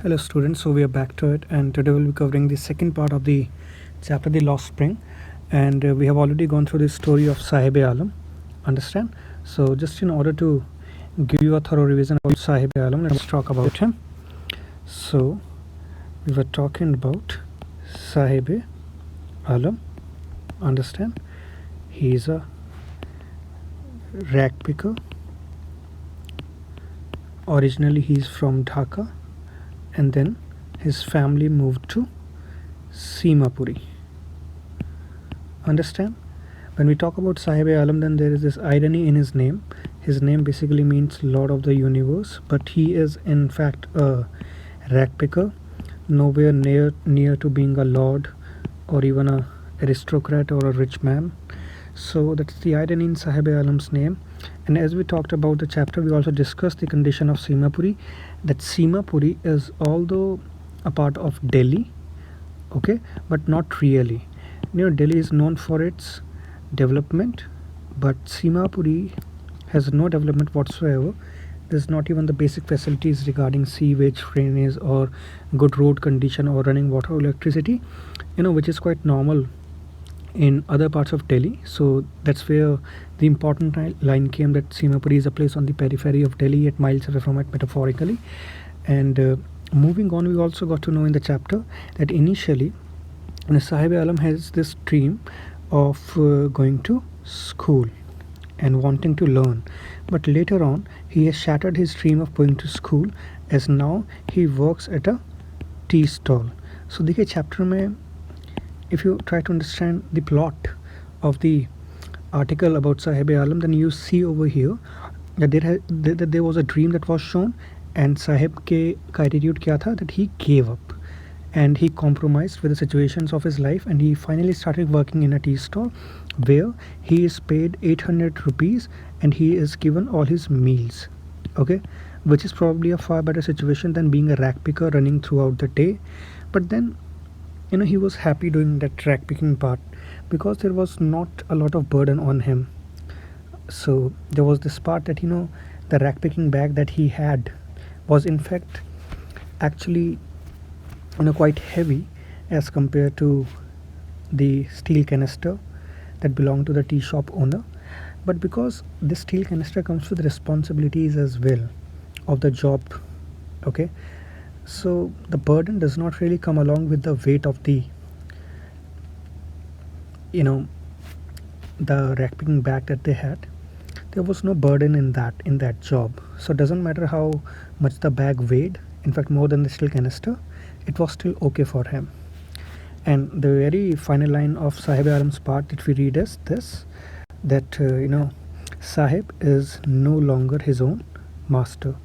Hello students, so we are back to it, and today we'll be covering the second part of the chapter The Lost Spring, and we have already gone through the story of Sahib-e-Alam, understand? So just in order to give you a thorough revision about Sahib-e-Alam, let's talk about him. So we were talking about Sahib-e-Alam, understand? He is a rag picker. Originally he is from Dhaka, and then his family moved to Simapuri. Understand? When we talk about Sahib-e-Alam, then there is this irony in his name. His name basically means Lord of the Universe, but he is in fact a rag picker, nowhere near to being a lord or even a aristocrat or a rich man. So that's the irony in Sahib-e-Alam's name. And as we talked about the chapter, we also discussed the condition of Simapuri, that Simapuri is although a part of Delhi, okay, but not really. Delhi is known for its development, but Simapuri has no development whatsoever. There's not even the basic facilities regarding sewage, drainage, or good road condition or running water or electricity, which is quite normal in other parts of Delhi. So that's where the important line came, that Simapuri is a place on the periphery of Delhi, 8 miles away from it metaphorically. And moving on, we also got to know in the chapter that initially Sahib-e-Alam has this dream of going to school and wanting to learn, but later on he has shattered his dream of going to school, as now he works at a tea stall. So देखिए chapter में, if you try to understand the plot of the article about Sahib-e-Alam, then you see over here that there was a dream that was shown, and Sahib का attitude क्या था, that he gave up and he compromised with the situations of his life, and he finally started working in a tea stall where he is paid 800 rupees and he is given all his meals, okay, which is probably a far better situation than being a rag picker running throughout the day. But then he was happy doing that rag picking part because there was not a lot of burden on him. So there was this part that the rag picking bag that he had was in fact actually quite heavy as compared to the steel canister that belonged to the tea shop owner. But because this steel canister comes with responsibilities as well of the job, okay, so the burden does not really come along with the weight of the the rag picking bag that they had. There was no burden in that job. So it doesn't matter how much the bag weighed, in fact more than the steel canister, it was still okay for him. And the very final line of Sahib-e-Alam's part that we read is this, that Sahib is no longer his own master,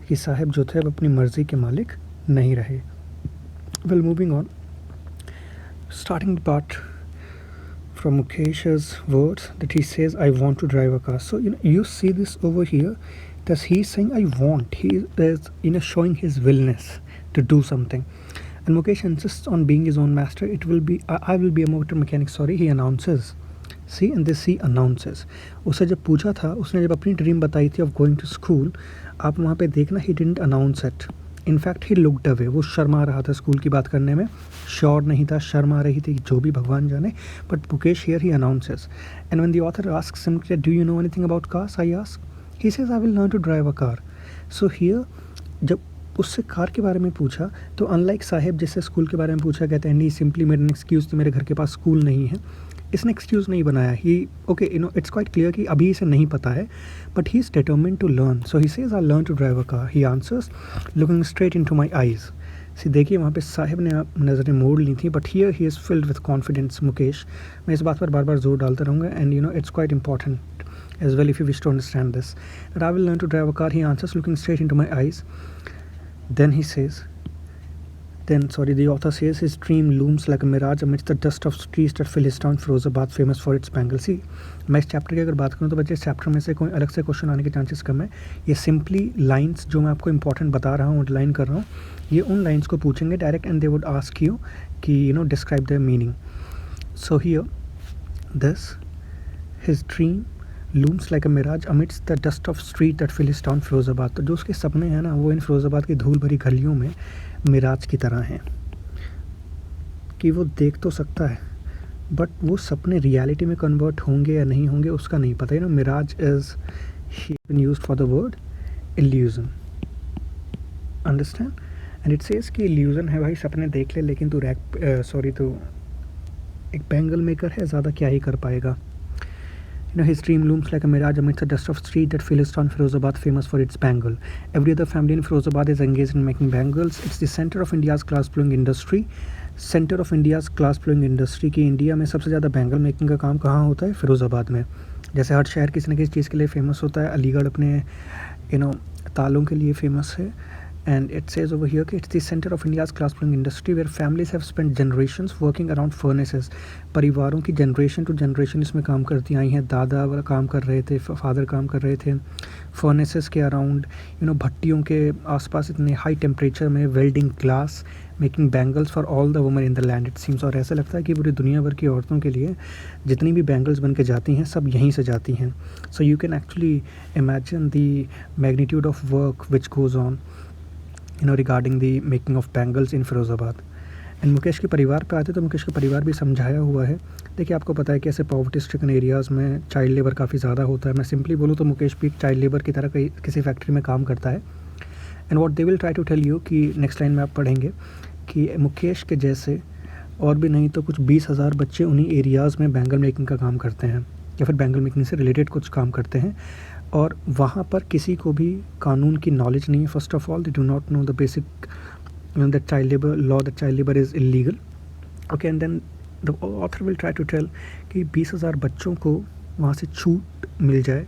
कि साहिब जो थे अब अपनी मर्जी के मालिक नहीं रहे. Well, moving on, starting the part from Mukesh's words, that he says, I want to drive a car. So you see this over here, that he's saying I want. He is showing his willingness to do something, and Mukesh insists on being his own master. It will be I will be a motor mechanic, sorry, he announces. See, and this he announces. उसे जब पूछा था, उसने जब अपनी dream बताई थी of going to school, आप वहाँ पे देखना, he didn't announce it. In fact, he looked away. वो शर्मा रहा था स्कूल की बात करने में, श्योर नहीं था, शर्म आ रही थी, जो भी भगवान जाने. But Mukesh here he announces, and when the author asks him, do you know anything about cars, I ask, he says, I will learn to drive a car. So here जब उससे कार के बारे में पूछा, तो unlike Sahib जैसे school के बारे में पूछा, कहते हैं नहीं, सिंपली मेड एन एक्सक्यूज़, तो मेरे घर के पास स्कूल नहीं है. इसने एक्सक्यूज़ नहीं बनाया. He okay, it's quite clear कि अभी इसे नहीं पता है, but he is determined to learn. So he says I learn to drive a car. He answers looking straight into my eyes. See देखिए, वहाँ पे साहिब ने नज़रें मोड़ ली थी, but here he is filled with confidence. Mukesh, मैं इस बात पर बार बार जोर डालता रहूँगा, and it's quite important as well if you wish to understand this, that I will learn to drive a car. He answers looking straight into my eyes. Then the author says, his dream looms like a mirage amidst the dust of streets that fill his town Firozabad, famous for its bangles. See, मैं इस chapter की अगर बात करूँ तो बच्चे इस chapter में से कोई अलग से क्वेश्चन आने के चांसेस कम है. ये सिंपली लाइंस जो मैं आपको इंपॉर्टेंट बता रहा हूँ, अंडरलाइन कर रहा हूँ, ये उन लाइंस को पूछेंगे direct, and they would ask you कि describe their meaning. So here this, his dream looms like a mirage amidst the dust of street that fill his town Firozabad. तो जो उसके सपने हैं ना, वो इन फिरोज़ाबाद की धूल भरी गलियों में मिराज की तरह हैं कि वो देख तो सकता है बट वो सपने रियलिटी में कन्वर्ट होंगे या नहीं होंगे उसका नहीं पता। You know mirage is used for the word illusion, understand. And it says कि इल्यूजन है भाई, सपने देख ले लेकिन तू तो एक बैंगल मेकर है, ज़्यादा क्या ही कर पाएगा। You know, his dream looms like a mirage amidst the dust of street that fills town Firozabad, famous for its bangle. Every other family in Firozabad is engaged in making bangles. It's the center of India's glass-blowing industry. Centre of India's glass blowing industry की India में सबसे ज़्यादा bangle making का काम कहाँ होता है? फिरोज़ाबाद में। जैसे हर शहर किसी न किसी चीज़ के लिए फेमस होता है, अलीगढ़ अपने तालों के लिए फेमस है। And it says over here कि it's the center of India's glassblowing industry where families have spent generations working around furnaces. परिवारों की जनरेशन टू जनरेशन इसमें काम करती आई हैं। दादा काम कर रहे थे, फादर काम कर रहे थे फर्नेसेस के अराउंड, भट्टियों के आसपास इतने हाई टेम्परेचर में welding glass, making bangles for all the women in the land it seems. और ऐसा लगता है कि पूरी दुनिया भर की औरतों के लिए जितनी भी बैंगल्स बन के जाती हैं सब यहीं से जाती हैं। So you can actually imagine the magnitude of work which goes on regarding the making of bangles in Firozabad. And Mukesh के परिवार पे आते तो मुकेश का परिवार भी समझाया हुआ है। देखिए आपको पता है कि ऐसे पॉवर्टी स्ट्रिकन एरियाज़ में चाइल्ड लेबर काफ़ी ज़्यादा होता है। मैं सिंपली बोलूँ तो मुकेश भी एक चाइल्ड लेबर की तरह किसी फैक्ट्री में काम करता है। And what they will try to tell you कि नेक्स्ट लाइन में आप पढ़ेंगे कि मुकेश के जैसे और भी नहीं तो कुछ 20,000 बच्चे उन्हीं एरियाज़ में बैंगल मेकिंग का काम करते हैं या फिर बैंगल मेकिंग से रिलेटेड कुछ काम करते हैं। और वहाँ पर किसी को भी कानून की नॉलेज नहीं है। First of all they do not know the basic that child labour law, that child labour is illegal. Okay, and then the author will try to tell कि 20,000 बच्चों को वहाँ से छूट मिल जाए,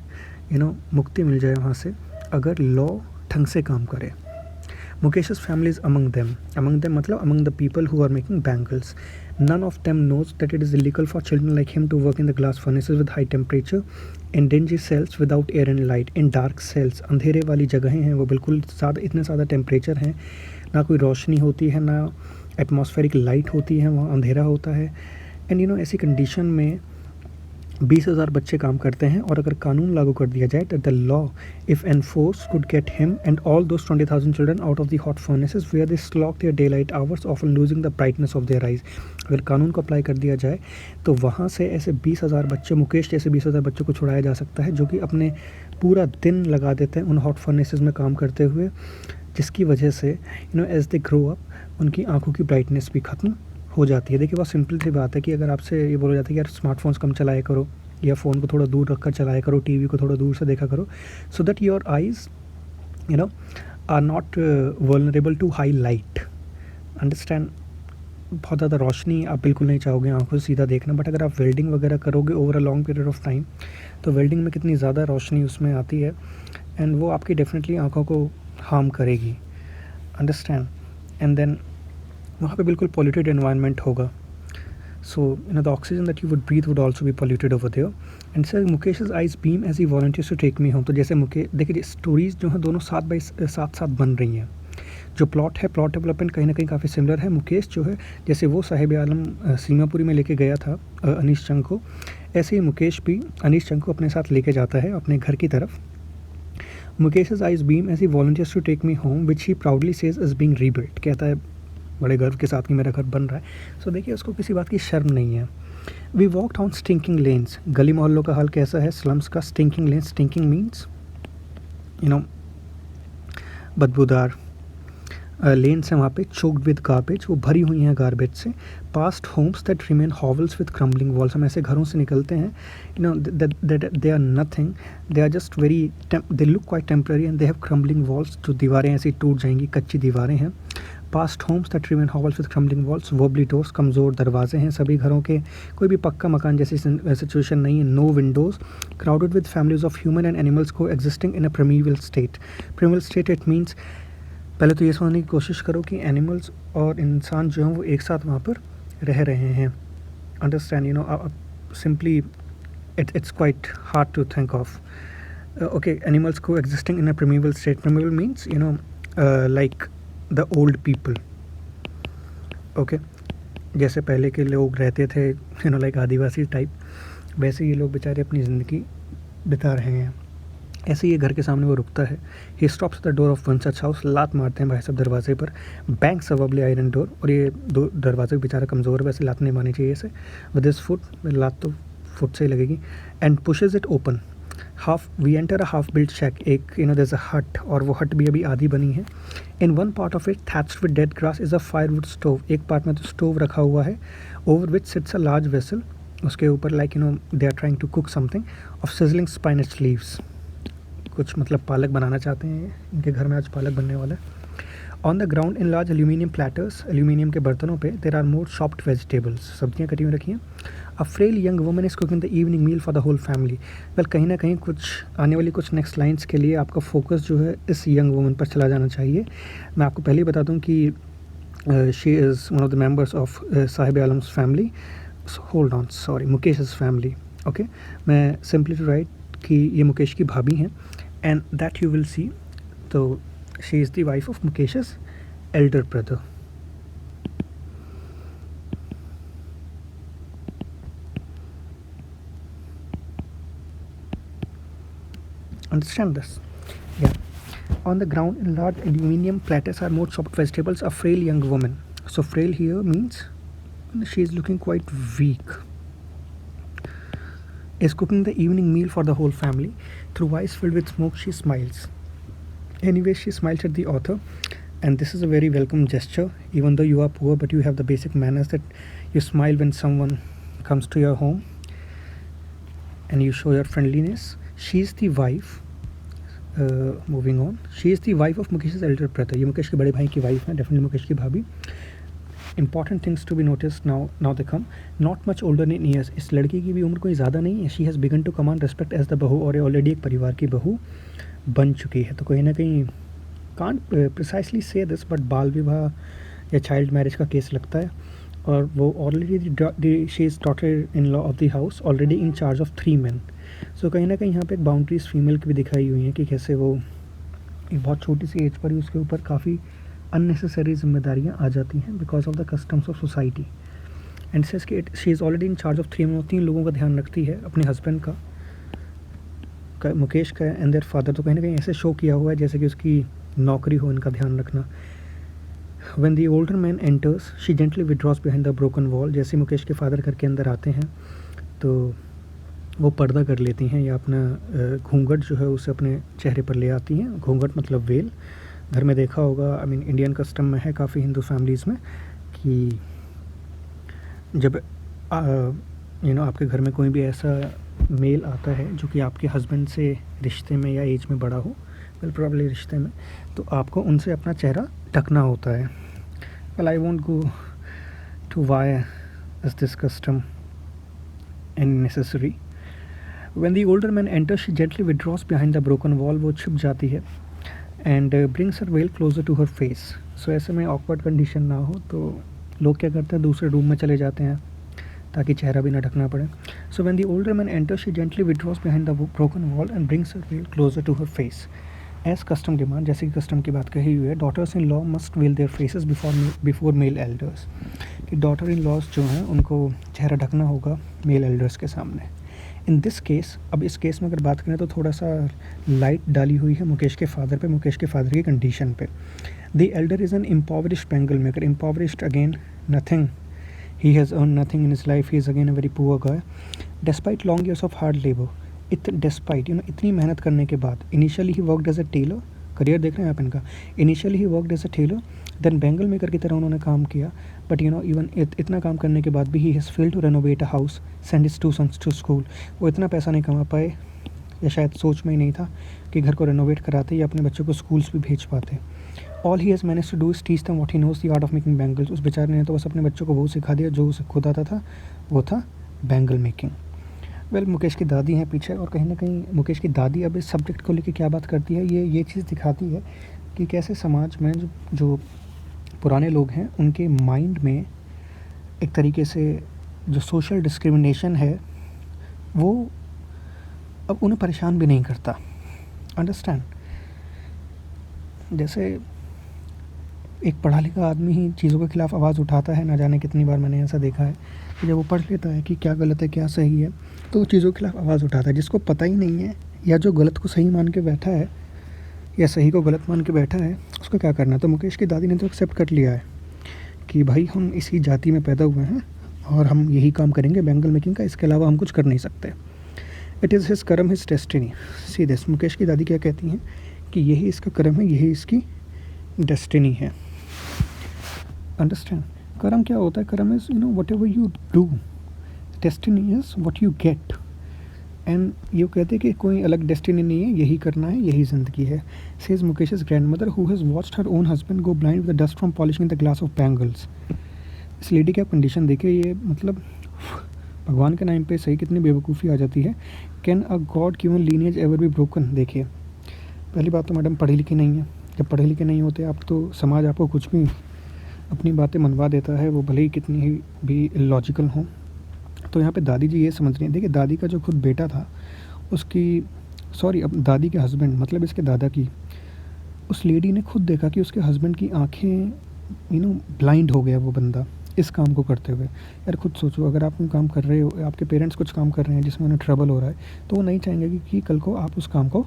मुक्ति मिल जाए वहाँ से, अगर लॉ ढंग से काम करे। Mukesh's family is among them मतलब among the people who are making bangles. None of them knows that it is illegal for children like him to work in the glass furnaces with high temperature, in dingy cells without air and light, in dark cells. अंधेरे वाली जगहें हैं वो, बिल्कुल इतने ज़्यादा temperature हैं, ना कोई रोशनी होती है, ना एटमॉस्फेरिक लाइट होती है, वहाँ अंधेरा होता है। एंड ऐसी कंडीशन में 20,000 बच्चे काम करते हैं। और अगर कानून लागू कर दिया जाए that the law if enforce could get him and all those 20,000 children out of the hot furnaces where they slog their daylight hours often losing the brightness of their eyes. अगर कानून को apply कर दिया जाए तो वहाँ से ऐसे 20,000 बच्चे, मुकेश जैसे 20,000 बच्चों को छुड़ाया जा सकता है जो कि अपने पूरा दिन लगा देते हैं उन हॉट फर्नेसेस में काम करते हुए, जिसकी वजह से एज दे ग्रो अप उनकी आँखों की ब्राइटनेस भी ख़त्म हो जाती है। देखिए बहुत सिंपल सी बात है कि अगर आपसे ये बोला जाता है कि यार स्मार्टफोन्स कम चलाया करो या फ़ोन को थोड़ा दूर रखकर चलाया करो, टीवी को थोड़ा दूर से देखा करो, so that your eyes are not vulnerable to high light, understand. बहुत ज़्यादा रोशनी आप बिल्कुल नहीं चाहोगे आंखों से सीधा देखना, बट अगर आप वेल्डिंग वगैरह करोगे over a long period of time तो वेल्डिंग में कितनी ज़्यादा रोशनी उसमें आती है एंड वो आपकी डेफिनेटली आंखों को हार्म करेगी, अंडरस्टैंड। एंड देन वहाँ पे बिल्कुल पॉल्यूटेड एनवायरनमेंट होगा, so the oxygen that you would breathe would also be polluted over there. And sir, Mukesh's eyes beam as he volunteers to take me home. तो जैसे मुकेश, देखिए stories जो हैं दोनों साथ बन रही हैं। जो प्लॉट डेवलपमेंट कहीं ना कहीं काफ़ी सिमिलर है। मुकेश जो है जैसे वो साहिब आलम सीमापुरी में लेके गया था अनीश चंग को, ऐसे ही मुकेश भी अनीश चंग को अपने साथ लेके जाता है अपने घर की तरफ। Mukesh's eyes beam as he volunteers to take me home, which he proudly says is being rebuilt. कहता है बड़े गर्व के साथ कि मेरा घर बन रहा है। सो देखिए उसको किसी बात की शर्म नहीं है। We walk down stinking lanes, गली मोहल्लों का हाल कैसा है स्लम्स का? स्टिंकिंग लेन्स, स्टिंकिंग मीन्स बदबूदार लेन्स हैं वहाँ पे, चोक्ड विद गार्बेज, वो भरी हुई हैं गार्बेज से। Past homes that remain hovels with crumbling walls, हम ऐसे घरों से निकलते हैं they are nothing, they are just very, they look quite temporary and they have crumbling walls, जो दीवारें ऐसी टूट जाएंगी, कच्ची दीवारें हैं। Past homes that remain hovels with crumbling walls, wobbly doors, कमज़ोर दरवाजे हैं सभी घरों के, कोई भी पक्का मकान जैसी सिचुएशन नहीं है। No windows, crowded with families of human and animals coexisting in a primeval state. Primeval state it means, पहले तो ये समझने की कोशिश करो कि एनिमल्स और इंसान जो हैं वो एक साथ वहाँ पर रह रहे हैं, understand. Simply it's quite hard to think of. Okay, animals coexisting in a primeval state. Primeval means like the old people. Okay, जैसे पहले के लोग रहते थे like आदिवासी टाइप, वैसे ये लोग बेचारे अपनी ज़िंदगी बिता रहे हैं। ऐसे ही घर के सामने वो रुकता है। He stops the door of one such house, लात मारते हैं भाई साहब दरवाजे पर, बैंक सबबली आयरन डोर, और ये दो दरवाजे बेचारा कमज़ोर है, वैसे लात नहीं मारनी चाहिए इसे, विद दिस फुट, लात तो फुट से ही लगेगी, and pushes it open. We enter a half built shack, एक देयर इज अ हट, और वो हट भी अभी आधी बनी है। In one part of it thatched with dead grass is a firewood stove, एक पार्ट में तो स्टोव रखा हुआ है, over which sits a large vessel, उसके ऊपर like they are trying to cook something of sizzling spinach leaves, कुछ मतलब पालक बनाना चाहते हैं, इनके घर में आज पालक बनने वाला है। On the ground in large aluminium platters, aluminium के बर्तनों पे there are more chopped vegetables, सब्जियाँ कटी हुई रखी हैं। A frail young woman is cooking the evening meal for the whole family. Well कहीं ना कहीं कुछ आने वाली कुछ नेक्स्ट लाइन्स के लिए आपका फोकस जो है इस यंग वुमन पर चला जाना चाहिए। मैं आपको पहले ही बता दूँ कि she is one of the members of Saheb Alam's family, hold on sorry, Mukesh family, okay. मैं सिंपली टू राइट कि ये मुकेश की भाभी हैं, and that you will see, तो she is the wife of मुकेश's elder brother. Understand this? Yeah. On the ground in large aluminium platters are more chopped vegetables, a frail young woman. So frail here means she is looking quite weak. Is cooking the evening meal for the whole family. Through eyes filled with smoke, she smiles. Anyway, she smiles at the author, and this is a very welcome gesture. Even though you are poor, but you have the basic manners that you smile when someone comes to your home and you show your friendliness. She's the wife, moving on, she is the wife of Mukesh's elder brother. ये मुकेश के बड़े भाई की wife है, definitely Mukesh की भाभी। Important things to be noticed now they come. Not much older in years. इस लड़की की भी उम्र कोई ज़्यादा नहीं है। She has begun to command respect as the बहू, और ये ऑलरेडी एक परिवार की बहू बन चुकी है। तो कहीं ना कहीं can't precisely say this, but बाल विवाह या चाइल्ड मैरिज का केस लगता है, और वो already she is daughter in law of the house, already in charge of 3 men. सो कहीं ना कहीं यहाँ पे एक बाउंड्रीज फीमेल की भी दिखाई हुई है कि कैसे वो एक बहुत छोटी सी एज पर ही उसके ऊपर काफ़ी अननेसेसरी जिम्मेदारियाँ आ जाती हैं because of the customs of society. And says कि she is already in charge of 3 men, 3 लोगों का ध्यान रखती है, अपने हस्बैंड का मुकेश का एंड देयर फादर। तो कहीं ना कहीं ऐसे शो किया हुआ है जैसे कि उसकी नौकरी हो इनका ध्यान रखना। When the older man enters, she gently withdraws behind the broken wall. जैसे मुकेश के फादर घर के अंदर आते हैं तो वो पर्दा कर लेती हैं या अपना घूंघट जो है उसे अपने चेहरे पर ले आती हैं। घूंघट मतलब वेल। घर में देखा होगा, आई मीन इंडियन कस्टम में है काफ़ी हिंदू फैमिलीज़ में कि जब आपके घर में कोई भी ऐसा मेल आता है जो कि आपके हस्बैंड से रिश्ते में या एज में बड़ा हो, वेल प्रॉब्ली रिश्ते में, तो आपको उनसे अपना चेहरा ढकना होता है। Well I won't go to why is this custom necessary. When the older man enters, she gently withdraws behind the broken wall. वो छुप जाती है and brings her veil closer to her face. So ऐसे में awkward condition ना हो तो लोग क्या करते हैं, दूसरे रूम में चले जाते हैं ताकि चेहरा भी ना ढकना पड़े। So when the older man enters, she gently withdraws behind the broken wall and brings her veil closer to her face. As custom demand, जैसे कि कस्टम की बात कही हुई है, daughters in law must veil their faces before male elders. कि daughter in laws जो हैं उनको चेहरा ढकना होगा मेल एल्डर्स के सामने। इन दिस केस, अब इस केस में अगर बात करें तो थोड़ा सा लाइट डाली हुई है मुकेश के फादर पे, मुकेश के फादर की कंडीशन पे। The elder is an impoverished bangle maker. Impoverished again nothing, he has earn nothing in his life, he is again a very poor guy. Despite long years of hard labour, despite इतनी मेहनत करने के बाद, initially he worked as a tailor, career देख रहे हैं आप इनका, initially he worked as a tailor, then bangle maker की तरह उन्होंने काम किया, बट इवन इतना काम करने के बाद भी he has failed to renovate a house, send his 2 sons to school. वो इतना पैसा नहीं कमा पाए, या शायद सोच में ही नहीं था कि घर को रेनोवेट कराते या अपने बच्चों को स्कूल्स भी भेज पाते। All he has manage to do is teach them what he knows the art of making bangles. उस बेचारे ने तो बस अपने बच्चों को वो सिखा दिया जो उसे खुद आता था, वो था बैंगल मेकिंग। वेल मुकेश की दादी हैं पीछे, और कहीं ना कहीं मुकेश की दादी अब इस सब्जेक्ट को लेकर क्या बात करती है, ये चीज़ दिखाती है कि कैसे समाज में जो पुराने लोग हैं उनके माइंड में एक तरीके से जो सोशल डिस्क्रिमिनेशन है वो अब उन्हें परेशान भी नहीं करता। अंडरस्टैंड, जैसे एक पढ़ा लिखा आदमी ही चीज़ों के खिलाफ आवाज़ उठाता है, ना जाने कितनी बार मैंने ऐसा देखा है कि जब वो पढ़ लेता है कि क्या गलत है क्या सही है तो वो चीज़ों के खिलाफ आवाज़ उठाता है। जिसको पता ही नहीं है या जो गलत को सही मान के बैठा है या सही को गलत मान के बैठा है उसको क्या करना है। तो मुकेश की दादी ने तो एक्सेप्ट कर लिया है कि भाई हम इसी जाति में पैदा हुए हैं और हम यही काम करेंगे बैंगल मेकिंग का, इसके अलावा हम कुछ कर नहीं सकते। इट इज़ हिज कर्म his destiny. See this, Mukesh की दादी क्या कहती हैं कि यही इसका कर्म है, यही इसकी डेस्टिनी है। अंडरस्टैंड, कर्म क्या होता है? कर्म is what ever you do, destiny is what you get. And ये कहते हैं कि कोई अलग डेस्टिनी नहीं है, यही करना है, यही ज़िंदगी है। Says Mukesh's grandmother who has watched her own husband go blind with the dust from polishing the glass of bangles. इस लेडी की आप कंडीशन देखिए, ये मतलब भगवान के नाम पे सही कितनी बेवकूफ़ी आ जाती है। Can a God given lineage ever be broken. देखिए, पहली बात तो मैडम पढ़ी लिखी नहीं है। जब पढ़े लिखे नहीं होते आप तो समाज आपको कुछ भी अपनी बातें मनवा देता है, वो भले ही कितनी ही भी लॉजिकल हों। तो यहाँ पे दादी जी ये समझ रही हैं। देखिए, दादी का जो खुद बेटा था उसकी, सॉरी अब दादी के हस्बैंड मतलब इसके दादा की, उस लेडी ने खुद देखा कि उसके हस्बैंड की आंखें ब्लाइंड हो गया वो बंदा इस काम को करते हुए। यार खुद सोचो, अगर आप कोई काम कर रहे हो, आपके पेरेंट्स कुछ काम कर रहे हैं जिसमें उन्हें ट्रबल हो रहा है, तो वो नहीं चाहेंगे कि कल को आप उस काम को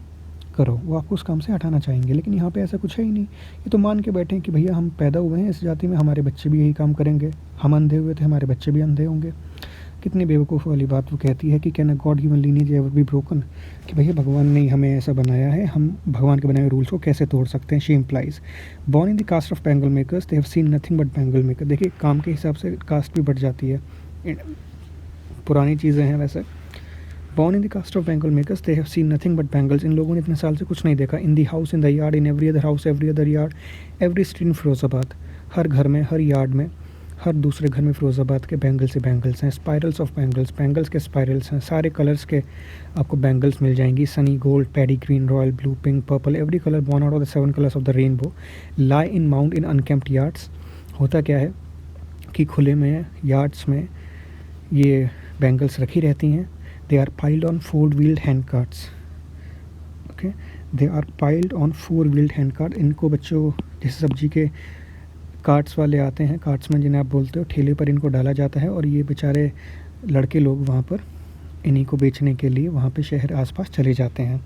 करो, वो आपको उस काम से हटाना चाहेंगे। लेकिन यहाँ पे ऐसा कुछ है ही नहीं। ये तो मान के बैठे हैं कि भैया हम पैदा हुए हैं इस जाति में, हमारे बच्चे भी यही काम करेंगे। हम अंधे हुए थे, हमारे बच्चे भी अंधे होंगे। कितनी बेवकूफ़ वाली बात वो कहती है कि can a God given lineage ever be broken, कि भैया भगवान ने हमें ऐसा बनाया है, हम भगवान के बनाए हुए रूल्स को कैसे तोड़ सकते हैं। She implies born in the caste of bangle makers they have seen nothing but bangle maker. देखिए, काम के हिसाब से कास्ट भी बढ़ जाती है, पुरानी चीज़ें हैं वैसे। Born in the caste of bangle makers they have seen nothing but bangles. इन लोगों ने इतने साल से कुछ नहीं देखा। In the house, in the yard, in every other house, every other yard, every street in Firozabad. हर घर में, हर यार्ड में, हर दूसरे घर में फिरोज़ाबाद के बैंगल्स ही बैंगल्स हैं। स्पाइरल्स ऑफ बैंगल्स, बैंगल्स के स्पाइरल्स हैं। सारे कलर्स के आपको बैंगल्स मिल जाएंगी। Sunny gold, paddy green, royal blue, pink, purple, every colour born out of the 7 colours of the rainbow lie in mount in unkempt yards. होता क्या है कि खुले में यार्ड्स में ये बैंगल्स रखी रहती हैं। They are piled on 4 wheeled hand carts. Okay, they are piled on 4 wheeled hand cart. इनको बच्चों जैसे सब्जी के कार्ट्स वाले आते हैं, कार्ट्समैन जिन्हें आप बोलते हो, ठेले पर इनको डाला जाता है और ये बेचारे लड़के लोग वहाँ पर इन्हीं को बेचने के लिए वहाँ पे शहर आसपास चले जाते हैं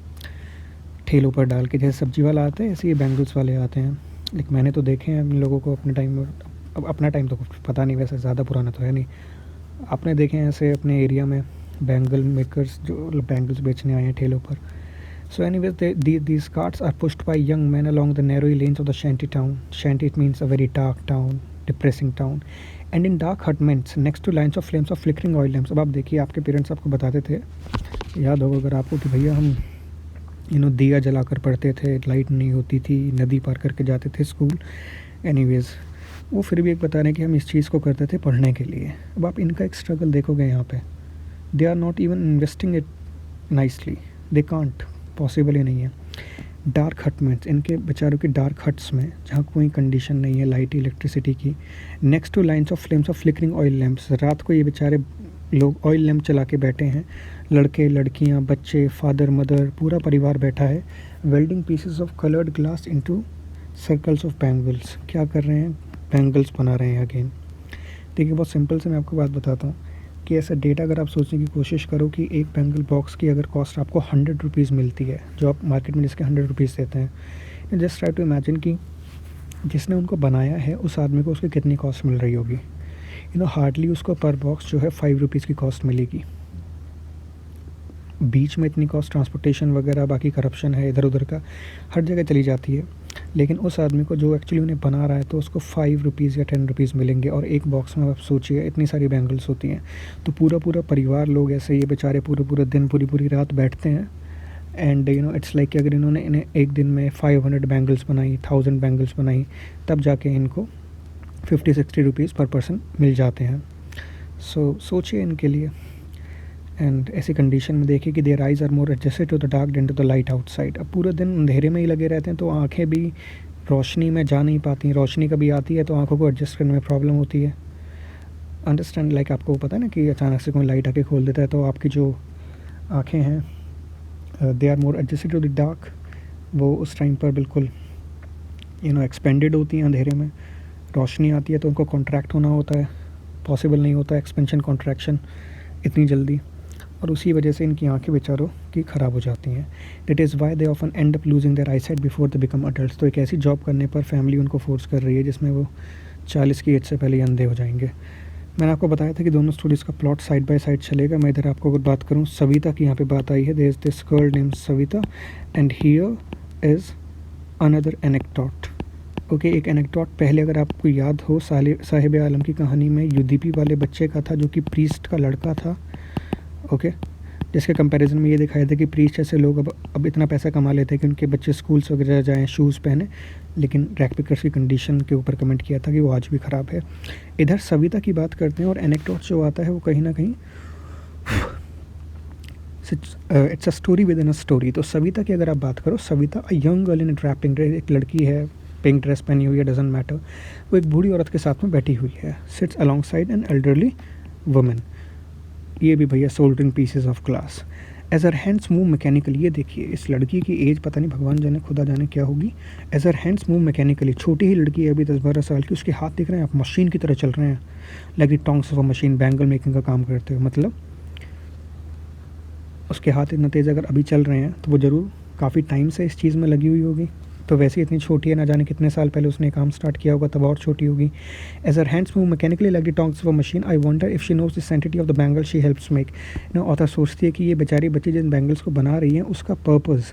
ठेलों पर डाल के। जैसे सब्जी वाला आता है ऐसे ये बैंगल्स वाले आते हैं। लेकिन मैंने तो देखे हैं इन लोगों को अपने टाइम में। अब अपना टाइम तो कुछ पता नहीं, वैसे ज़्यादा पुराना तो है नहीं। आपने देखे हैं ऐसे अपने एरिया में बैंगल मेकर्स जो बैंगल्स बेचने आए हैं ठेलों पर। So anyways, these carts are pushed by young men along the narrow lanes of the shanty town. Shanty, it means a very dark town, depressing town. And in dark hutments next to lines of flames of flickering oil lamps. अब आप देखिए, आपके parents आपको बताते थे, याद होगा अगर आपको, कि भैया हम दिया जलाकर पढ़ते थे, लाइट नहीं होती थी, नदी पार करके जाते थे स्कूल। एनीवेज, वो फिर भी एक बता रहे हैं कि हम इस चीज़ को करते थे पढ़ने के लिए। अब आप इनका एक स्ट्रगल देखोगे यहाँ पे। They are not even investing it nicely, they can't, possible ही नहीं है। डार्क हटमेंट्स, इनके बेचारों की डार्क हट्स में जहाँ कोई कंडीशन नहीं है लाइट इलेक्ट्रिसिटी की। Next two lines of flames of flickering oil lamps. रात को ये बेचारे लोग ऑयल लैम्प चला के बैठे हैं, लड़के लड़कियाँ बच्चे फादर मदर पूरा परिवार बैठा है। Welding pieces of coloured glass into circles of bangles. क्या कर रहे हैं? बैंगल्स बना रहे हैं अगेन। देखिए, बहुत सिंपल से मैं आपको बात बताता हूँ कि ऐसा डेटा अगर आप सोचने की कोशिश करो कि एक बैंगल बॉक्स की अगर कॉस्ट आपको 100 रुपीज़ मिलती है, जो आप मार्केट में जिसके 100 रुपीज़ देते हैं, जस्ट ट्राई टू इमेजिन कि जिसने उनको बनाया है उस आदमी को उसकी कितनी कॉस्ट मिल रही होगी। हार्डली उसको पर बॉक्स जो है 5 रुपीज़ की कॉस्ट मिलेगी। बीच में इतनी कॉस्ट ट्रांसपोर्टेशन वगैरह, बाकी करप्शन है इधर उधर का, हर जगह चली जाती है। लेकिन उस आदमी को जो एक्चुअली उन्हें बना रहा है तो उसको 5 रुपीज़ या 10 रुपीज़ मिलेंगे। और एक बॉक्स में आप सोचिए इतनी सारी बैंगल्स होती हैं, तो पूरा पूरा परिवार लोग ऐसे ये बेचारे पूरे पूरे दिन पूरी पूरी रात बैठते हैं। एंड इट्स लाइक कि अगर इन्होंने इन्हें एक दिन में 500 बैंगल्स बनाई, 1000 बैंगल्स बनाई, तब जाके इनको 50-60 रुपीज़ पर पर्सन मिल जाते हैं। सोचिए इनके लिए। एंड ऐसी कंडीशन में देखिए कि their eyes are more adjusted to the dark than to the light outside. अब पूरे दिन अंधेरे में ही लगे रहते हैं तो आंखें भी रोशनी में जा नहीं पाती। रोशनी कभी आती है तो आंखों को एडजस्ट करने में प्रॉब्लम होती है। अंडरस्टैंड, लाइक आपको पता है ना कि अचानक से कोई लाइट आके खोल देता है तो आपकी जो आँखें हैं they are more adjusted to the dark, वो उस टाइम पर बिल्कुल एक्सपेंडेड होती हैं अंधेरे में। रोशनी आती है तो उनको कॉन्ट्रैक्ट होना होता है, पॉसिबल नहीं होता एक्सपेंशन कॉन्ट्रैक्शन इतनी जल्दी। और उसी वजह से इनकी आंखें बेचारों की ख़राब हो जाती हैं। That is why they often end up losing their eyesight before they become adult. तो एक ऐसी जॉब करने पर फैमिली उनको फोर्स कर रही है जिसमें वो 40 की एज से पहले ही अंधे हो जाएंगे। मैंने आपको बताया था कि दोनों स्टोरीज़ का प्लॉट साइड बाय साइड चलेगा। मैं इधर आपको अगर बात करूँ सविता की, यहाँ पे बात आई है। There is this girl name Savita and here is another anecdote. Okay, एक एनेक्डोट पहले अगर आपको याद हो साहिब आलम की कहानी में यूदीपी वाले बच्चे का था जो कि प्रीस्ट का लड़का था। ओके, जिसके कंपैरिजन में ये दिखाया था कि प्रीस्ट जैसे लोग अब इतना पैसा कमा लेते हैं कि उनके बच्चे स्कूल्स वगैरह जाएँ, शूज़ पहने, लेकिन रैक पिकर्स की कंडीशन के ऊपर कमेंट किया था कि वो आज भी ख़राब है। इधर सविता की बात करते हैं और एनेक्डोट जो आता है वो कहीं ना कहीं it's a story with in a story. तो सविता की अगर आप बात करो, Savita a young girl in draping dress, एक लड़की है, पिंक ड्रेस पहनी हुई है, डजेंट मैटर, वो एक बूढ़ी औरत के साथ में बैठी हुई है। Sits alongside an elderly women, ये भी भैया soldering pieces of glass. As her hands move mechanically, ये देखिए इस लड़की की एज पता नहीं भगवान जाने खुदा जाने क्या होगी। As her hands move mechanically, छोटी ही लड़की है अभी 10-12 साल की, उसके हाथ दिख रहे हैं आप मशीन की तरह चल रहे हैं, like the tongs of a machine, bangle making का काम करते हुए। मतलब उसके हाथ इतना तेज़ अगर अभी चल रहे हैं तो वो ज़रूर काफ़ी टाइम से इस चीज़ में लगी हुई होगी। तो वैसे ही इतनी छोटी है, ना जाने कितने साल पहले उसने काम स्टार्ट किया होगा, तब और छोटी होगी। As her hands move mechanically like the tongs of a machine, I wonder if she knows the sanctity of the bangle she helps make. No, author सोचती है कि ये बेचारी बच्ची जिन बैंगल्स को बना रही है उसका पर्पज़,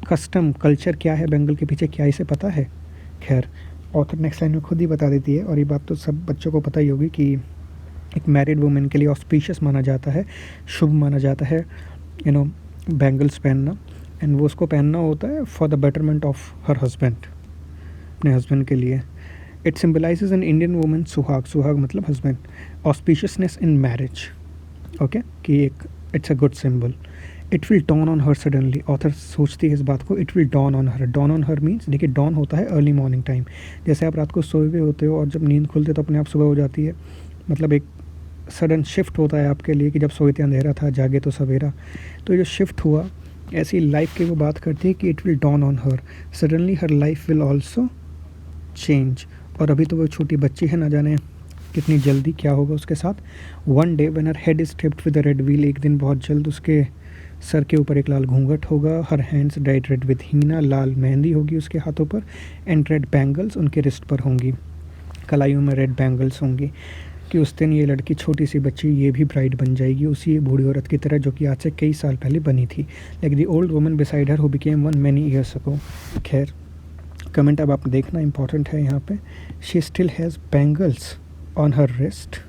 कस्टम, कल्चर क्या है बैंगल के पीछे, क्या इसे पता है। खैर, ऑथर नेक्स्ट लाइन में खुद ही बता देती है, और ये बात तो सब बच्चों को पता ही होगी कि एक मैरिड वुमेन के लिए ऑस्पिशियस माना जाता है, शुभ माना जाता है बैंगल्स पहनना, एंड वो उसको पहनना होता है for the betterment of her husband, अपने हस्बैंड के लिए। It symbolises an Indian women suhag, सुहाग मतलब husband, auspiciousness in marriage. Okay, कि एक it's a good symbol. It will dawn on her suddenly, author सोचती है इस बात को, it will dawn on her. Dawn on her means, देखिए डॉन होता है अर्ली मॉर्निंग टाइम, जैसे आप रात को सोए हुए होते हो और जब नींद खुलते तो अपने आप सुबह हो जाती है, मतलब एक सडन शिफ्ट होता है आपके लिए कि जब सोए थे अंधेरा था, जागे तो सवेरा। तो ये जो शिफ्ट हुआ, ऐसी लाइफ की वो बात करती है कि it will dawn on her suddenly, her life will also change. और अभी तो वो छोटी बच्ची है, ना जाने कितनी जल्दी क्या होगा उसके साथ। One day when her head is tipped with a red wheel, एक दिन बहुत जल्द उसके सर के ऊपर एक लाल घूंघट होगा। Her hands dyed red with henna, लाल मेहंदी होगी उसके हाथों पर, एंड रेड बैंगल्स उनके रिस्ट पर होंगी, कलाइयों में रेड बैंगल्स होंगी। कि उस दिन ये लड़की, छोटी सी बच्ची, ये भी ब्राइड बन जाएगी उसी बूढ़ी औरत की तरह जो कि आज से कई साल पहले बनी थी, like the old woman beside her who became one many years ago. खैर, कमेंट अब आप देखना इंपॉर्टेंट है यहाँ पे। She still has bangles on her wrist,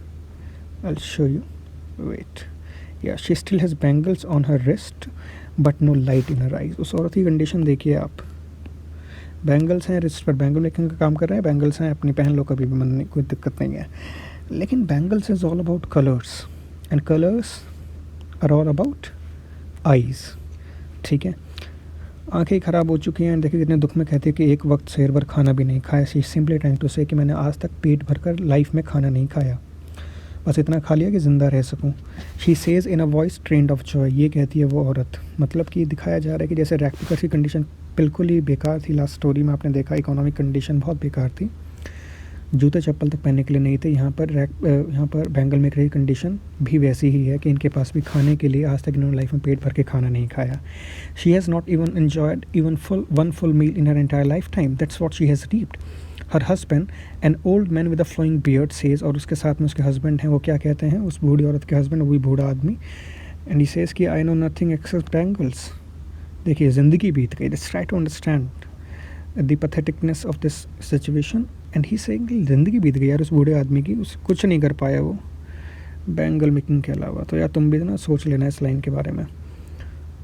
I will show you, wait, या she still has bangles on her wrist but no light in her eyes. उस औरत की कंडीशन देखिए आप, बैंगल्स हैं रिस्ट पर, बैंगल मेकिंग का काम कर रहे हैं, बैंगल्स हैं, अपनी पहन लो कभी भी, मन नहीं, कोई दिक्कत नहीं है। लेकिन bangles is all about colours, and colours are all about eyes. ठीक है, आंखें ख़राब हो चुकी हैं, देखिए कितने दुख में कहती है कि एक वक्त शेर भर खाना भी नहीं खाया। शी सिंपली ट्राइंग टू से कि मैंने आज तक पेट भरकर लाइफ में खाना नहीं खाया, बस इतना खा लिया कि ज़िंदा रह सकूं। She says in a voice trend of Joy, ये कहती है वो औरत, मतलब कि दिखाया जा रहा है कि जैसे रैक पिकर की कंडीशन बिल्कुल ही बेकार थी। लास्ट स्टोरी में आपने देखा इकोनॉमिक कंडीशन बहुत बेकार थी, जूते चप्पल तक पहनने के लिए नहीं थे। यहाँ पर बैंगल मेकर की कंडीशन भी वैसी ही है कि इनके पास भी खाने के लिए आज तक इन्होंने लाइफ में पेट भर के खाना नहीं खाया। She has not even enjoyed even one full meal in her entire life time, that's what she has reaped. Her husband an old man with a flowing beard says, और उसके साथ में उसके हस्बैंड हैं, वो क्या कहते हैं, उस बूढ़ी औरत के हस्बैंड, वही बूढ़ा आदमी, एंड ही सेज कि I know nothing except bangles. देखिए ज़िंदगी बीत गई, let's try to understand the patheticness of this situation. And he saying कि ज़िंदगी बीत गई यार उस बूढ़े आदमी की, उस कुछ नहीं कर पाया वो बैंगल मेकिंग के अलावा। तो यार तुम भी ना सोच लेना इस लाइन के बारे में,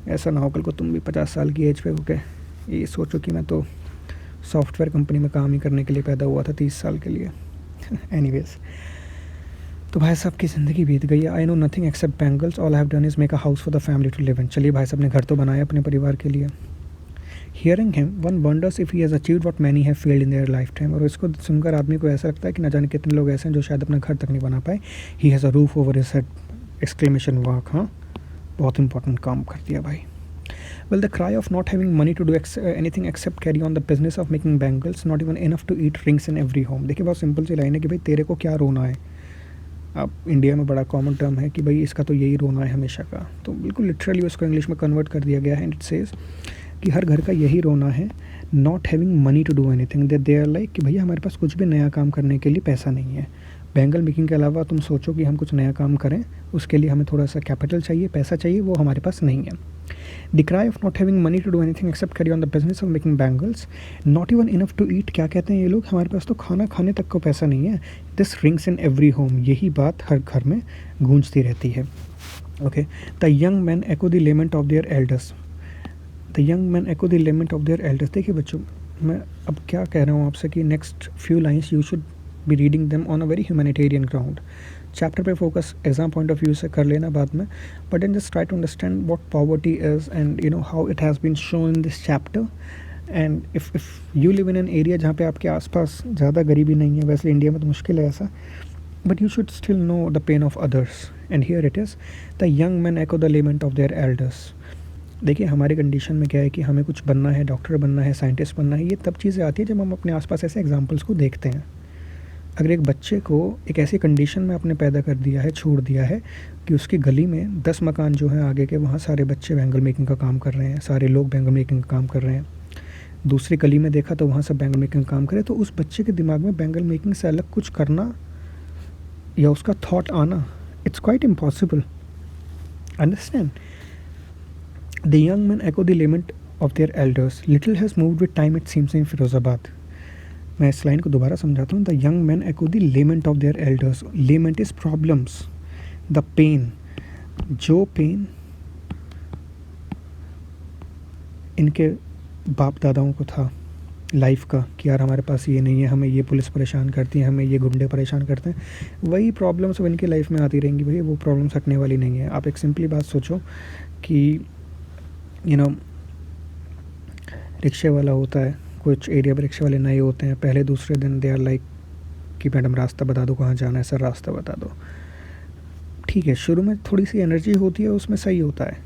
ऐसा ना हो कल को तुम भी 50 साल की एज पे होके ये सोचो कि मैं तो सॉफ्टवेयर कंपनी में काम ही करने के लिए पैदा हुआ था 30 साल के लिए। एनीवेज, तो भाई साहब की ज़िंदगी बीत गई है। I know nothing except bangles, all I have done is make a house for the family to live in. चलिए भाई साहब ने घर तो बनाया अपने परिवार के लिए। Hearing him one wonders if he has achieved what many have failed in their life time, और इसको सुनकर आदमी को ऐसा लगता है कि न जाने कितने लोग ऐसे हैं जो शायद अपना घर तक नहीं बना पाए। He has a roof over his head, exclamation mark. हाँ, बहुत इंपॉर्टेंट काम कर दिया भाई। Well, the cry of not having money to do anything except carry on the business of making bangles, not even enough to eat rings in every home. देखिए बहुत simple सी line है कि भाई तेरे को क्या रोना है, अब इंडिया में बड़ा कॉमन टर्म है कि भाई इसका तो यही रोना है हमेशा का, तो बिल्कुल लिटरली उसको इंग्लिश में कन्वर्ट कर दिया गया है एंड इट सेज कि हर घर का यही रोना है, not having money to do anything, that they are like कि भैया हमारे पास कुछ भी नया काम करने के लिए पैसा नहीं है। बैंगल मेकिंग के अलावा तुम सोचो कि हम कुछ नया काम करें, उसके लिए हमें थोड़ा सा कैपिटल चाहिए, पैसा चाहिए, वो हमारे पास नहीं है। The cry of not having money to do anything except carry on the business of making bangles, not even enough to eat. क्या कहते हैं ये लोग, हमारे पास तो खाना खाने तक को पैसा नहीं है। This rings in every home, यही बात हर घर में गूंजती रहती है। Okay, the young man echo the lament of their elders, the young man echo the lament of their elders. देखिए बच्चों, मैं अब क्या कह रहा हूँ आपसे कि next few lines you should be reading them on a very humanitarian ground. Chapter पे focus exam point of view से कर लेना बाद में, but then just try to understand what poverty is and you know how it has been shown in this chapter. And if you live in an area जहाँ पे आपके आसपास ज़्यादा गरीबी नहीं है, वैसे इंडिया में तो मुश्किल है ऐसा, but you should still know the pain of others. And here it is, the young man echo the lament of their elders. देखिए हमारी कंडीशन में क्या है कि हमें कुछ बनना है, डॉक्टर बनना है, साइंटिस्ट बनना है, ये तब चीज़ें आती है जब हम अपने आसपास ऐसे एग्जांपल्स को देखते हैं। अगर एक बच्चे को एक ऐसी कंडीशन में आपने पैदा कर दिया है, छोड़ दिया है कि उसकी गली में 10 मकान जो हैं आगे के, वहाँ सारे बच्चे बैंगल मेकिंग का काम कर रहे हैं, सारे लोग बैंगल मेकिंग का काम कर रहे हैं, दूसरी गली में देखा तो वहाँ सब बैंगल मेकिंग का काम करे, तो उस बच्चे के दिमाग में बैंगल मेकिंग से अलग कुछ करना या उसका थॉट आना, it's quite impossible. Understand? The young men echo the lament of their elders. Little has moved with time, it seems, in Firozabad. मैं इस लाइन को दोबारा समझाता हूँ। The young man echo the lament of their elders. Lament is problems, the pain, जो pain इनके बाप दादाओं को था लाइफ का कि यार हमारे पास ये नहीं है, हमें ये पुलिस परेशान करती है, हमें ये गुंडे परेशान करते हैं, वही प्रॉब्लम्स अब इनकी लाइफ में आती रहेंगी। भैया वो प्रॉब्लम्स हटने वाली नहीं है। आप एक सिंपली बात सोचो कि यू नो रिक्शे वाला होता है, कुछ एरिया में रिक्शे वाले नए होते हैं, पहले दूसरे दिन दे आर लाइक कि मैडम रास्ता बता दो, कहाँ जाना है सर, रास्ता बता दो। ठीक है, शुरू में थोड़ी सी एनर्जी होती है, उसमें सही होता है,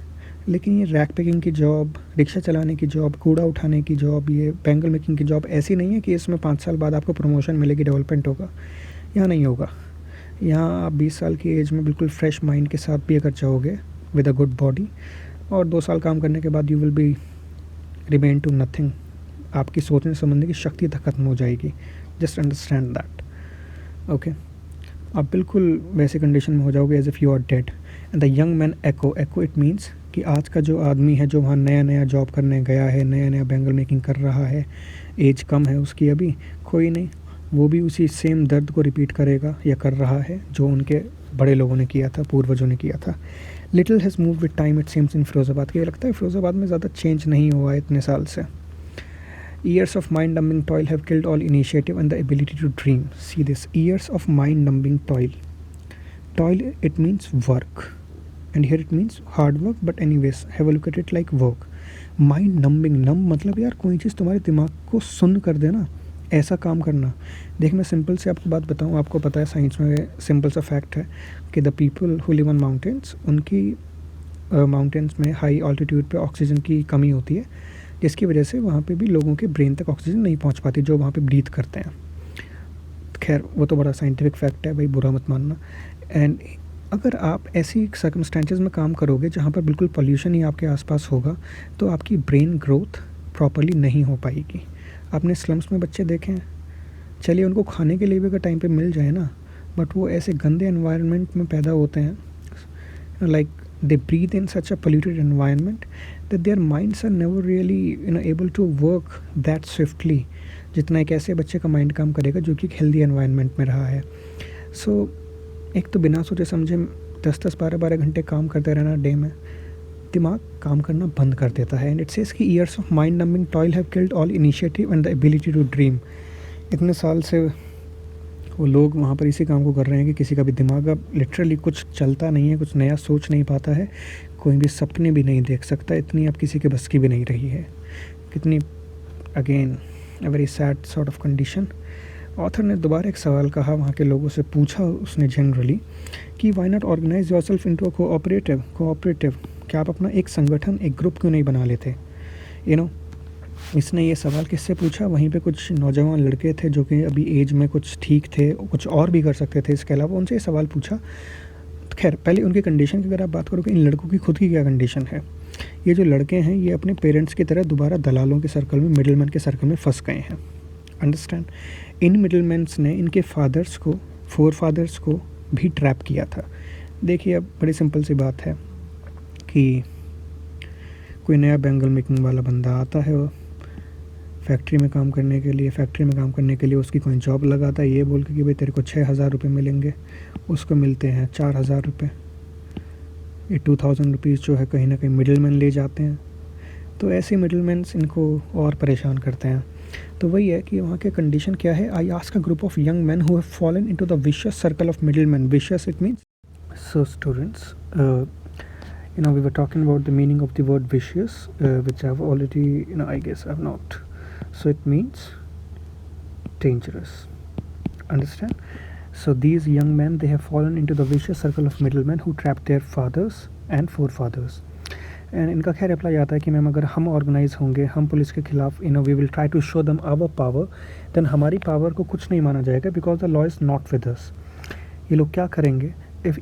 लेकिन ये रैक पैकिंग की जॉब, रिक्शा चलाने की जॉब, कूड़ा उठाने की जॉब, ये बैंगल मेकिंग की जॉब ऐसी नहीं है कि इसमें 5 साल बाद आपको प्रमोशन मिलेगी, डेवलपमेंट होगा। यहाँ नहीं होगा। यहाँ आप 20 साल की एज में बिल्कुल फ्रेश माइंड के साथ भी अगर जाओगे विद अ गुड बॉडी, और 2 साल काम करने के बाद you will be remain to nothing. आपकी सोचने समझने की शक्ति तक खत्म हो जाएगी। Just understand that. ओके, आप बिल्कुल वैसे कंडीशन में हो जाओगे as if you are dead. And the young man echo, echo it means कि आज का जो आदमी है जो वहाँ नया नया जॉब करने गया है, नया नया बैंगल मेकिंग कर रहा है, एज कम है उसकी अभी, कोई नहीं, वो भी उसी सेम दर्द को रिपीट करेगा या कर रहा है जो उनके बड़े लोगों ने किया था, पूर्वजों ने किया था। Little has move with time it seems in Firozabad. के लगता है फिरोज़ाबाद में ज़्यादा चेंज नहीं हुआ है इतने साल से। Years of mind numbing toil have killed all initiative and the ability to dream. See this, years of mind numbing toil. Toil it means work and here it means hard work, but anyways have a look at it like work. Mind numbing, numb मतलब यार कोई चीज़ तुम्हारे दिमाग को सुन्न कर देना, ऐसा काम करना। देख मैं सिंपल से आपको बात बताऊं, आपको पता है साइंस में सिंपल सा फैक्ट है कि the people who live on mountains, उनकी माउंटेन्स में हाई ऑल्टीट्यूड पे ऑक्सीजन की कमी होती है, जिसकी वजह से वहाँ पे भी लोगों के ब्रेन तक ऑक्सीजन नहीं पहुँच पाती जो वहाँ पे ब्रीथ करते हैं। खैर वो तो बड़ा साइंटिफिक फैक्ट है भाई, बुरा मत मानना। एंड अगर आप ऐसी सर्कमस्टेंसेस में काम करोगे जहाँ पर बिल्कुल पोल्यूशन ही आपके आसपास होगा, तो आपकी ब्रेन ग्रोथ प्रॉपर्ली नहीं हो पाएगी। आपने स्लम्स में बच्चे देखे हैं, चलिए उनको खाने के लिए भी अगर टाइम पे मिल जाए ना, बट वो ऐसे गंदे एनवायरनमेंट में पैदा होते हैं, like they breathe in such a polluted environment that their minds are never really able to work that swiftly जितना एक ऐसे बच्चे का माइंड काम करेगा जो कि एक हेल्दी एनवायरनमेंट में रहा है। सो एक तो बिना सोचे समझे 10-10, 12-12 घंटे काम करते रहना डे में, दिमाग काम करना बंद कर देता है। एंड इट सेज कि years of mind numbing toil have killed all initiative and the ability to dream. इतने साल से वो लोग वहाँ पर इसी काम को कर रहे हैं कि किसी का भी दिमाग अब लिटरली कुछ चलता नहीं है, कुछ नया सोच नहीं पाता है, कोई भी सपने भी नहीं देख सकता, इतनी अब किसी के बस की भी नहीं रही है। कितनी again a very sad sort of condition. Author ने दोबारा एक सवाल कहा, वहाँ के लोगों से पूछा उसने जनरली कि why not organise yourself into a cooperative, क्या आप अपना एक संगठन, एक ग्रुप क्यों नहीं बना लेते। यू नो इसने ये सवाल किससे पूछा, वहीं पे कुछ नौजवान लड़के थे जो कि अभी एज में कुछ ठीक थे, कुछ और भी कर सकते थे इसके अलावा, उनसे ये सवाल पूछा। खैर पहले उनकी कंडीशन की अगर आप बात करो कि इन लड़कों की खुद की क्या कंडीशन है। ये जो लड़के हैं ये अपने पेरेंट्स की तरह दोबारा दलालों के सर्कल में, मिडिलमैन के सर्कल में फंस गए हैं। अंडरस्टैंड। इन मिडिलमैन्स ने इनके फादर्स को, फोर फादर्स को भी ट्रैप किया था। देखिए अब बड़ी सिंपल सी बात है कि कोई नया बैंगल मेकिंग वाला बंदा आता है फैक्ट्री में काम करने के लिए, उसकी कोई जॉब लगाता है ये बोल के कि भाई तेरे को 6,000 रुपये मिलेंगे, उसको मिलते हैं 4,000 रुपये। ये 2,000 रुपीज़ जो है कहीं ना कहीं मिडिलमैन ले जाते हैं। तो ऐसे मिडिलमैन्स इनको और परेशान करते हैं। तो वही है कि वहाँ के कंडीशन क्या है। I ask a group of young man who have fallen into the vicious circle of middleman. Vicious it means, so students, we were talking about the meaning of the word vicious, which I've already, I guess I've not. So it means dangerous. Understand? So these young men, they have fallen into the vicious circle of middlemen who trapped their fathers and forefathers. And इनका खैर apply आता है कि ma'am अगर हम organise होंगे, हम police के खिलाफ we will try to show them our power, देन हमारी पावर को कुछ नहीं माना जाएगा, because the law is not with us. ये लोग क्या करेंगे,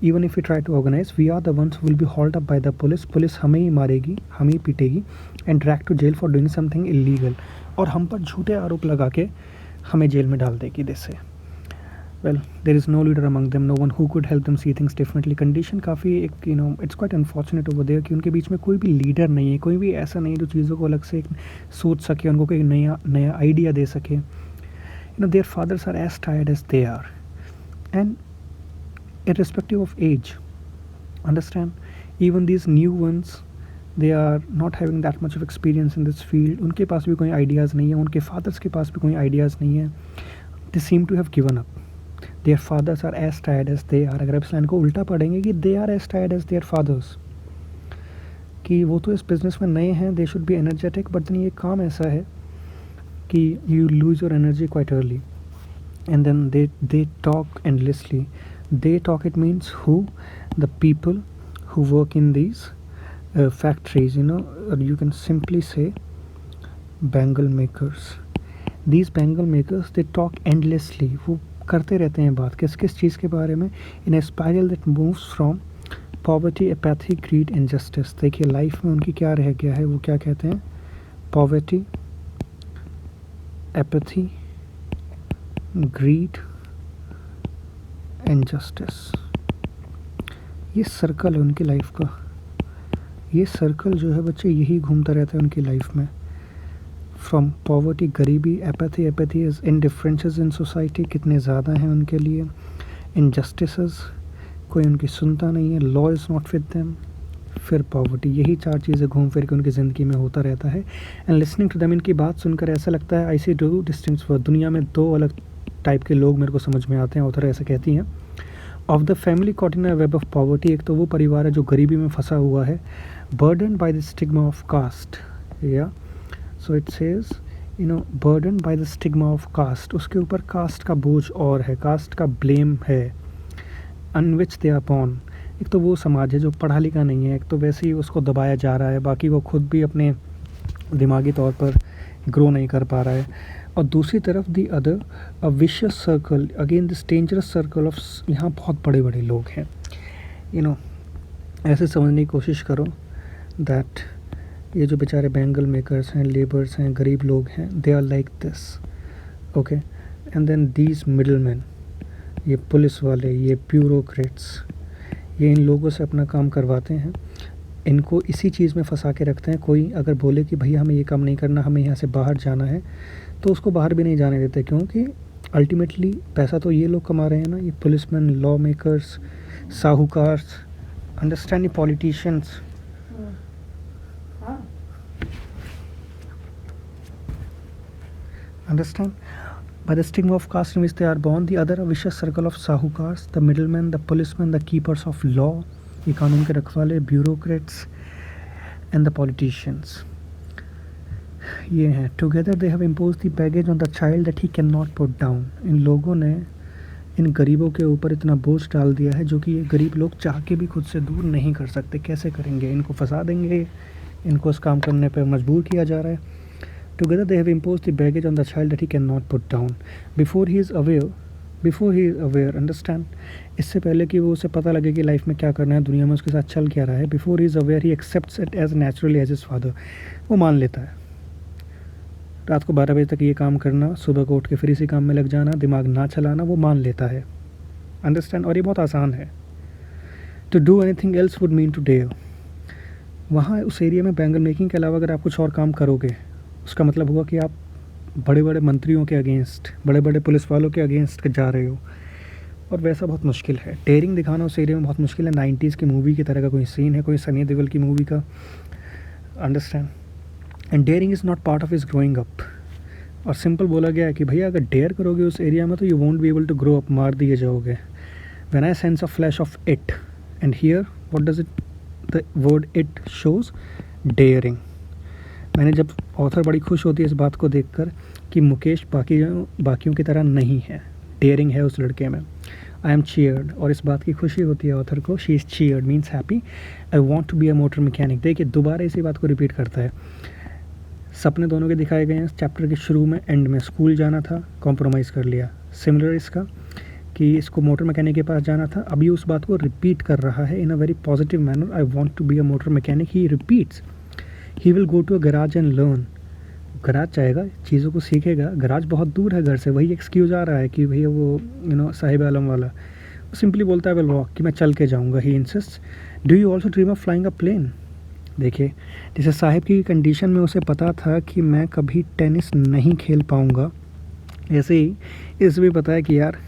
even if we try to organize, we are the ones who will be hauled up by the police. Police हमें ही मारेगी, हमें ही पीटेगी, and dragged to jail for doing something illegal, और हम पर झूठे आरोप लगा के हमें जेल में डाल देगी। जैसे well, there is no leader among them, no one who could help them see things differently. Condition काफ़ी एक it's quite unfortunate over there कि उनके बीच में कोई भी लीडर नहीं है, कोई भी ऐसा नहीं जो चीज़ों को अलग से सोच सके, उनको कोई नया आइडिया दे सके। their fathers are as tired as they are, and irrespective of age, understand, even these new ones, they are not having that much of experience in this field. उनके पास भी कोई आइडियाज़ नहीं है, उनके फादर्स के पास भी कोई आइडियाज़ नहीं है। they seem to have given up. their fathers are as tired as they are. अगर आप इस लाइन को उल्टा पढ़ेंगे कि they are as tired as their fathers, कि वो तो इस बिज़नेस में नए हैं, they should be energetic, but then ये काम ऐसा है कि you lose your energy quite early, and then they talk endlessly. They talk, it means who? The people who work in these factories, or you can simply say bangle makers. These bangle makers, they talk endlessly. वो करते रहते हैं बात किस चीज़ के बारे में? In a spiral that moves from poverty, apathy, greed, injustice. देखिए लाइफ में उनकी क्या रह गया है, वो क्या कहते हैं? Poverty, apathy, greed, injustice. ये सर्कल है उनकी लाइफ का। ये सर्कल जो है बच्चे यही घूमता रहता है उनकी लाइफ में। फ्रॉम पॉवर्टी, गरीबी, एपैथी इज इनडिफरेंसेस इन सोसाइटी, कितने ज़्यादा हैं उनके लिए। इनजस्टिसेस, कोई उनकी सुनता नहीं है। Law is not with them. फिर पॉवर्टी, यही चार चीज़ें घूम फिर के उनकी ज़िंदगी में होता रहता है। एंड लिसनिंग टू देम, इनकी बात सुनकर ऐसा लगता है आई सी टू डिस्टिंक्ट वर्ड। दुनिया में दो अलग टाइप के लोग मेरे को समझ में आते हैं, ऑथर ऐसे कहती हैं। Of the family caught in a web of poverty, एक तो वो परिवार है जो गरीबी में फंसा हुआ है। Burden by the stigma of caste, या so it says burden by the stigma of caste, उसके ऊपर कास्ट का बोझ और है, कास्ट का ब्लेम है। अन विच दे आर बॉर्न, एक तो वो समाज है जो पढ़ा लिखा नहीं है, एक तो वैसे ही उसको दबाया जा रहा है, बाकी वो खुद भी अपने दिमागी तौर पर ग्रो नहीं कर पा रहा है। और दूसरी तरफ the other a vicious circle, again this dangerous circle of, यहाँ बहुत बड़े बड़े लोग हैं। ऐसे समझने की कोशिश करो दैट ये जो बेचारे बैंगल मेकर्स हैं, लेबर्स हैं, गरीब लोग हैं, they are like this, okay. And then these middle man, ये पुलिस वाले, ये ब्यूरोक्रेट्स, ये इन लोगों से अपना काम करवाते हैं, इनको इसी चीज़ में फंसा के रखते हैं। कोई अगर बोले कि भैया हमें ये काम नहीं करना, हमें यहाँ से बाहर जाना है, तो उसको बाहर भी नहीं जाने देते, क्योंकि अल्टीमेटली पैसा तो ये लोग कमा रहे हैं ना, ये पुलिसमैन, लॉ मेकर्स, साहूकार्स, understand, politicians. Understand? By the stigma of caste in which they are born, the other a vicious circle of sahukars, the middlemen, the policemen, the keepers of law, ये कानून के रखवाले, bureaucrats, and the politicians. ये हैं। Together they have imposed the baggage on the child that he cannot put down. इन लोगों ने इन गरीबों के ऊपर इतना बोझ डाल दिया है जो कि ये गरीब लोग चाह के भी खुद से दूर नहीं कर सकते। कैसे करेंगे? इनको फंसा देंगे, इनको इस काम करने पर मजबूर किया जा रहा है। Together they have imposed the baggage on the child that he cannot put down. Before he is aware, understand, इससे पहले कि वो उसे पता लगे कि लाइफ में क्या करना है, दुनिया में उसके साथ चल क्या रहा है, before he is aware he accepts it as naturally as his father. वो मान लेता है रात को 12 बजे तक ये काम करना, सुबह को उठ के फिर इसी काम में लग जाना, दिमाग ना चलाना, वो मान लेता है. अंडरस्टैंड. और ये बहुत आसान है. To do anything else would mean to dare. वहाँ उस एरिया में बैंगल मेकिंग के अलावा अगर आप कुछ और काम करोगे, उसका मतलब हुआ कि आप बड़े बड़े मंत्रियों के अगेंस्ट, बड़े बड़े पुलिस वालों के अगेंस्ट जा रहे हो, और वैसा बहुत मुश्किल है. डेयरिंग दिखाना उस एरिया में बहुत मुश्किल है. 90s की मूवी की तरह का कोई सीन है, कोई सनी देओल की मूवी का. Understand. And daring is not part of his growing up. और सिंपल बोला गया है कि भैया अगर डेयर करोगे उस एरिया में तो you won't be able to grow up, मार दिए जाओगे. When I sense a flash of it, and here what does it, the word it shows daring. मैंने जब ऑथर बड़ी खुश होती है इस बात को देखकर कि मुकेश बाकियों की तरह नहीं है, डेयरिंग है उस लड़के में. I am cheered. और इस बात की खुशी होती है ऑथर को. She is cheered means happy. I want to be a motor mechanic. देखिए दोबारा इसी बात को रिपीट करता है. सपने दोनों के दिखाए गए हैं चैप्टर के शुरू में, एंड में. स्कूल जाना था, कॉम्प्रोमाइज़ कर लिया. सिमिलर इसका कि इसको मोटर मैकेनिक के पास जाना था, अभी उस बात को रिपीट कर रहा है in a very positive manner. I want to be a motor mechanic. He repeats. He will go to a garage and learn. Garage जाएगा, चीज़ों को सीखेगा. गराज बहुत दूर है घर से. वही एक्सक्यूज़ आ रहा है कि भैया वो साहिब आलम वाला. वो सिंपली बोलता है विल वॉक, कि मैं चल के जाऊँगा. He insist. Do you also dream of flying a plane. देखिए जैसे साहिब की कंडीशन में उसे पता था कि मैं कभी टेनिस नहीं खेल पाऊँगा, ऐसे ही इसे भी पता है कि यार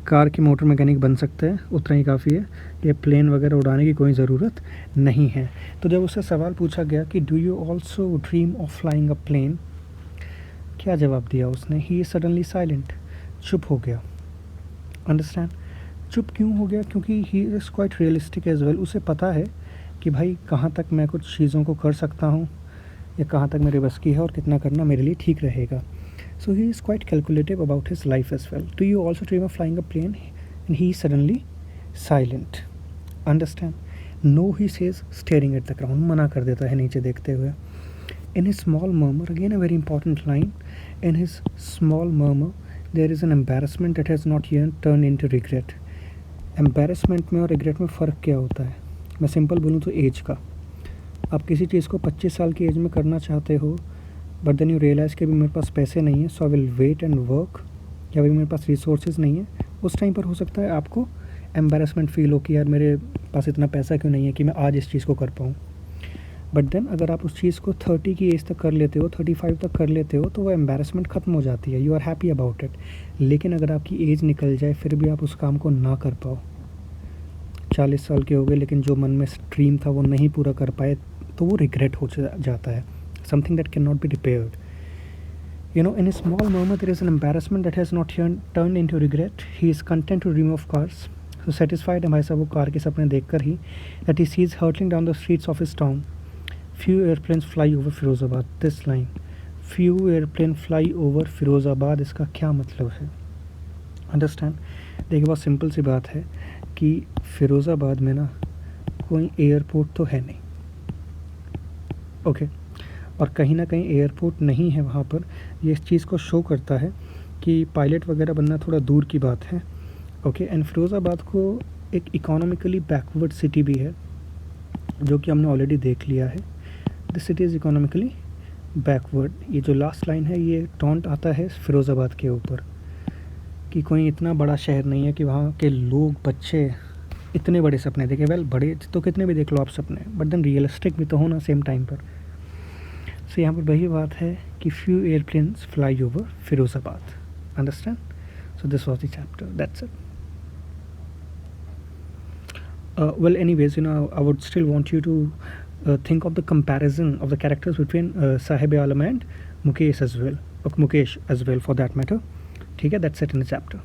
कार की मोटर मैकेनिक बन सकते हैं, उतना ही काफ़ी है. ये प्लेन वगैरह उड़ाने की कोई ज़रूरत नहीं है. तो जब उससे सवाल पूछा गया कि do you also dream of flying a plane, क्या जवाब दिया उसने. He is suddenly silent. चुप हो गया. अंडरस्टैंड. चुप क्यों हो गया? क्योंकि he is quite realistic as well. उसे पता है कि भाई कहाँ तक मैं कुछ चीज़ों को कर सकता हूँ, या कहाँ तक मेरे बस की है, और कितना करना मेरे लिए ठीक रहेगा. So he is quite calculative about his life as well. Do you also dream of flying a plane? And he is suddenly silent. Understand? No, he says, staring at the ground. मना कर देता है नीचे देखते हुए. In his small murmur, again a very important line, in his small murmur, there is an embarrassment that has not yet turned into regret. Embarrassment में और regret में फ़र्क क्या होता है? मैं सिंपल बोलूँ तो एज का. आप किसी चीज़ को 25 साल की एज में करना चाहते हो, बट देन यू रियलाइज़ कि अभी मेरे पास पैसे नहीं है, so I will wait and work, या अभी मेरे पास रिसोर्सेज नहीं है. उस टाइम पर हो सकता है आपको एम्बेरसमेंट फील हो कि यार मेरे पास इतना पैसा क्यों नहीं है कि मैं आज इस चीज़ को कर पाऊँ. बट देन अगर आप उस चीज़ को 30 की एज तक कर लेते हो, 35 तक कर लेते हो, तो वो एम्बेरसमेंट ख़त्म हो जाती है. You are happy about it. लेकिन अगर आपकी एज निकल जाए फिर भी आप उस काम को ना कर पाओ, 40 साल के हो गए लेकिन जो मन में ड्रीम था वो नहीं पूरा कर पाए, तो वो रिग्रेट हो जाता है. Something that cannot be repaired. In a small murmur there is an embarrassment that has not turned into regret. He is content to dream of cars. So satisfied है भाई साहब वो कार के सपने देखकर ही, that he sees hurtling down the streets of his town. Few airplanes fly over Firozabad. This line, few airplanes fly over Firozabad, इसका क्या मतलब है? Understand? देखिए बहुत सिंपल सी बात है कि फिरोज़ाबाद में ना कोई एयरपोर्ट तो है नहीं. ओके. और कहीं ना कहीं एयरपोर्ट नहीं है वहाँ पर, ये इस चीज़ को शो करता है कि पायलट वगैरह बनना थोड़ा दूर की बात है. ओके. एंड फिरोज़ाबाद को एक इकोनॉमिकली बैकवर्ड सिटी भी है, जो कि हमने ऑलरेडी देख लिया है. This city is economically backward. ये जो लास्ट लाइन है ये टॉन्ट आता है फिरोज़ाबाद के ऊपर कि कोई इतना बड़ा शहर नहीं है कि वहाँ के लोग, बच्चे इतने बड़े सपने देखें. वेल बड़े तो कितने भी देख लो आप सपने, बट देन रियलिस्टिक भी तो हो ना सेम टाइम पर. सो यहाँ पर वही बात है कि few airplanes fly over Firozabad. Understand? So this was the chapter. That's it. Well anyways, I would still want you to think of the comparison of the characters between Sahib Alam and Mukesh as well, for that matter. ठीक है, that's it in the chapter.